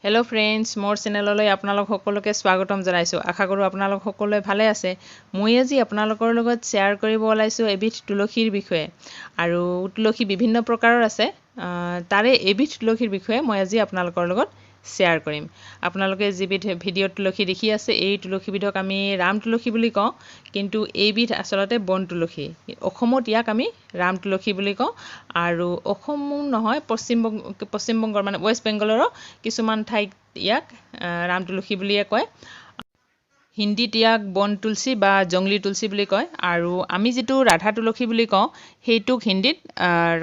hello friends मोर चेनेलলৈ আপোনালোক সকলোকে স্বাগতম জনাইছো আশা কৰো আপোনালোক সকলোৱে ভালে আছে মই আজি আপোনালোকৰ লগত শেয়াৰ কৰিব ওলাইছো এবিধ তুলসীৰ বিষয়ে আৰু তুলসী বিভিন্ন প্ৰকাৰৰ আছে তাৰে এবিধ তুলসীৰ বিষয়ে মই আজি আপোনালোকৰ লগত শেয়াৰ কৰিম আপোনালোকে যিবিধ ভিডিঅ তুলসী দেখি আছে এই তুলসীবিধক আমি ৰাম তুলসী বুলি কওঁ কিন্তু এইবিধ আসলতে বন তুলসী অসমত ইয়াক আমি ৰাম তুলসী বুলি কওঁ আৰু অসম নহয় পশ্চিমবংগৰ মানে ওয়েষ্ট বেংগলৰ কিছুমান ঠাইত ইয়াক ৰাম তুলসী বুলিয়ে কয় হিন্দীত ইয়াক বন তুলসী বা জংলী তুলসী বুলি কয় আৰু আমি যেটো ৰাধা তুলসী বুলি কওঁ হেইটোক হিন্দীত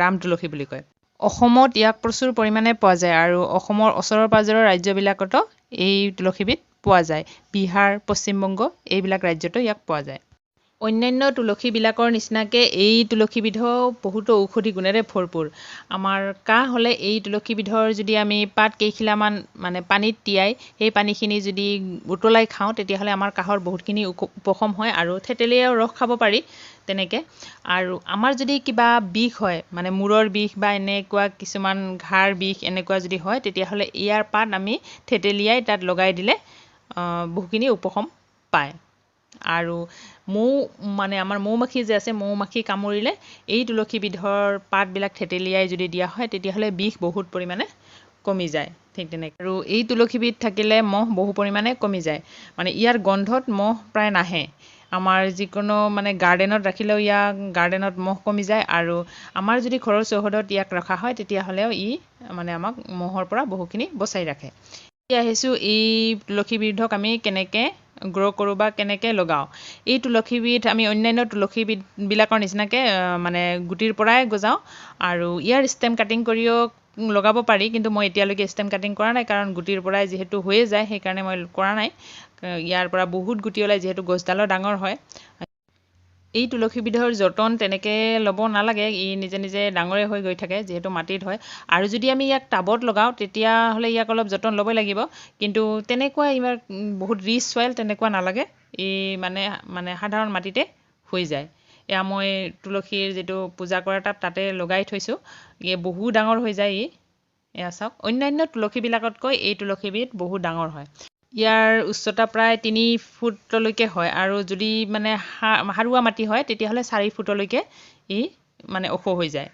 ৰাম তুলসী বুলি কয় অসমত ইয়াক প্ৰচুৰ পৰিমাণে পোৱা যায় আৰু অসমৰ ওচৰৰ পাজৰৰ ৰাজ্যবিলাকতো এই তুলসীবিধ পোৱা যায় বিহাৰ পশ্চিমবংগ এইবিলাক ৰাজ্যতো ইয়াক পোৱা যায় অন্যান্য তুলসীবিলাকৰ নিচিনাকে এই তুলসীবিধও বহুত ঔষধি গুণেৰে ভৰপুৰ আমাৰ কাহ হলে এই তুলসীবিধৰ যদি আমি পাত কেইখিলামান মানে পানীত তিয়াই সেই পানীখিনি যদি উতলাই খাওঁ তেতিয়া হলে আমাৰ কাহৰ বহুতখিনি উপশম হয় আৰু থেতেলিয়াও ৰস খাব পাৰি তেনেকে আৰু আমাৰ যদি কিবা বিষ হয় মানে মূৰৰ বিষ বা এনেকুৱা কিছুমান ঘাৰ বিষ এনেকুৱা যদি হয় তেতিয়া হলে ইয়াৰ পাত আমি থেতেলিয়াই তাত লগাই দিলে বহুখিনি উপশম পায় আৰু মানে আমাৰ মৌমাখি যে আছে মৌমাখি কামুৰিলে এই তুলসীবিধৰ পাতবিলাক থেতেলিয়াই যদি দিয়া হয় তেতিয়া হলে বিষ বহুত পৰিমাণে কমি যায় ঠিক তেনেকৈ আৰু এই তুলসীবিধ থাকিলে মহ বহু পৰিমাণে কমি যায় মানে ইয়াৰ গন্ধত মহ প্ৰায় নাহে আমাৰ যিকোনো মানে গাৰ্ডেনত ৰাখিলেও ইয়াক গাৰ্ডেনত মহ কমি যায় আৰু আমাৰ যদি ঘৰৰ চৌহদত ইয়াক ৰখা হয় তেতিয়া হলেও ই মানে আমাক মহৰ পৰা বহুখিনি বচাই ৰাখে এতিয়া আহিছো এই তুলসীবিধক আমি কেনেকৈ গ্ৰ' কৰোঁ বা কেনেকৈ লগাওঁ এই তুলসীবিধ আমি অন্যান্য তুলসীবিলাকৰ নিচিনাকৈ মানে গুটিৰ পৰাই গজাওঁ আৰু ইয়াৰ ষ্টেম কাটিং কৰিও লগাব পাৰি কিন্তু মই এতিয়ালৈকে ষ্টেম কাটিং কৰা নাই কাৰণ গুটিৰ পৰাই যিহেতু হৈয়ে যায় সেইকাৰণে মই কৰা নাই ইয়াৰ পৰা বহুত গুটি ওলাই যিহেতু গছডালৰ ডাঙৰ হয় এই তুলসীবিধৰ যতন তেনেকৈ ল'ব নালাগে ই নিজে নিজে ডাঙৰে হৈ গৈ থাকে যিহেতু মাটিত হয় আৰু যদি আমি ইয়াক টাবত লগাওঁ তেতিয়াহ'লে ইয়াক অলপ যতন ল'বই লাগিব কিন্তু তেনেকুৱা ইমান বহুত ৰিচ চইল তেনেকুৱা নালাগে ই মানে সাধাৰণ মাটিতে হৈ যায় এয়া মই তুলসীৰ যেটো পূজা কৰা তাতে লগাই থৈছোঁ ই বহু ডাঙৰ হৈ যায় ই এয়া চাওক অন্যান্য তুলসীবিলাকতকৈ এই তুলসীবিধ বহুত ডাঙৰ হয় ইয়াৰ উচ্চতা প্ৰায় 3 ফুটলৈকে হয় আৰু যদি মানে হাৰুৱা মাটি হয় তেতিয়াহ'লে 4 ফুটলৈকে ই মানে ওখ হৈ যায়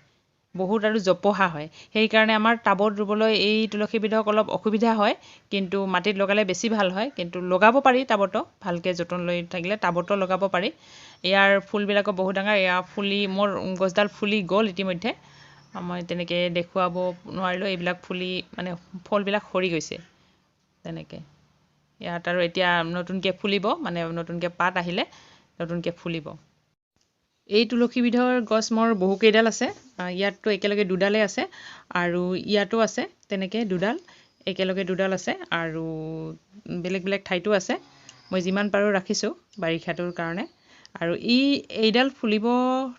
বহুত আৰু জপহা হয় সেইকাৰণে আমাৰ টাবত ৰুবলৈ এই তুলসীবিধক অলপ অসুবিধা হয় কিন্তু মাটিত লগালে বেছি ভাল হয় কিন্তু লগাব পাৰি টাবতো ভালকৈ যতন লৈ থাকিলে টাবতো লগাব পাৰি ইয়াৰ ফুলবিলাকো বহুত ডাঙৰ এয়া ফুলি মোৰ গছডাল ফুলি গ'ল ইতিমধ্যে মই তেনেকৈ দেখুৱাব নোৱাৰিলোঁ এইবিলাক ফুলি মানে ফলবিলাক সৰি গৈছে তেনেকৈ ইয়াত আৰু এতিয়া নতুনকৈ ফুলিব মানে নতুনকৈ পাত আহিলে নতুনকৈ ফুলিব এই তুলসীবিধৰ গছ মোৰ বহুকেইডাল আছে ইয়াততো একেলগে দুডালেই আছে আৰু ইয়াতো আছে তেনেকৈ দুডাল একেলগে দুডাল আছে আৰু বেলেগ বেলেগ ঠাইতো আছে মই যিমান পাৰোঁ ৰাখিছোঁ বাৰিষাটোৰ কাৰণে আৰু এইডাল ফুলিব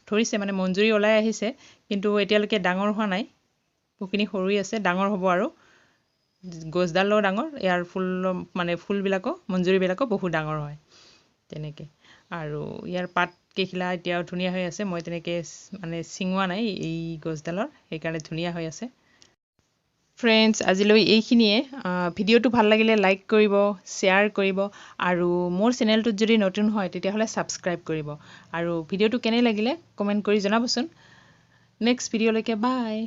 ধৰিছে মানে মঞ্জুৰি ওলাই আহিছে কিন্তু এতিয়ালৈকে ডাঙৰ হোৱা নাই বহুখিনি সৰুই আছে ডাঙৰ হ'ব আৰু গছডালো ডাঙৰ ইয়াৰ ফুল মানে ফুলবিলাকো মঞ্জুৰিবিলাকো বহুত ডাঙৰ হয় তেনেকৈ আৰু ইয়াৰ পাত কেইখিলা এতিয়াও ধুনীয়া হৈ আছে মই তেনেকৈ মানে ছিঙোৱা নাই এই গছডালৰ সেইকাৰণে ধুনীয়া হৈ আছে ফ্ৰেণ্ডছ আজিলৈ এইখিনিয়ে ভিডিঅ'টো ভাল লাগিলে লাইক কৰিব শ্বেয়াৰ কৰিব আৰু মোৰ চেনেলটোত যদি নতুন হয় তেতিয়াহ'লে ছাবস্ক্ৰাইব কৰিব আৰু ভিডিঅ'টো কেনে লাগিলে কমেণ্ট কৰি জনাবচোন নেক্সট ভিডিঅ'লৈকে বাই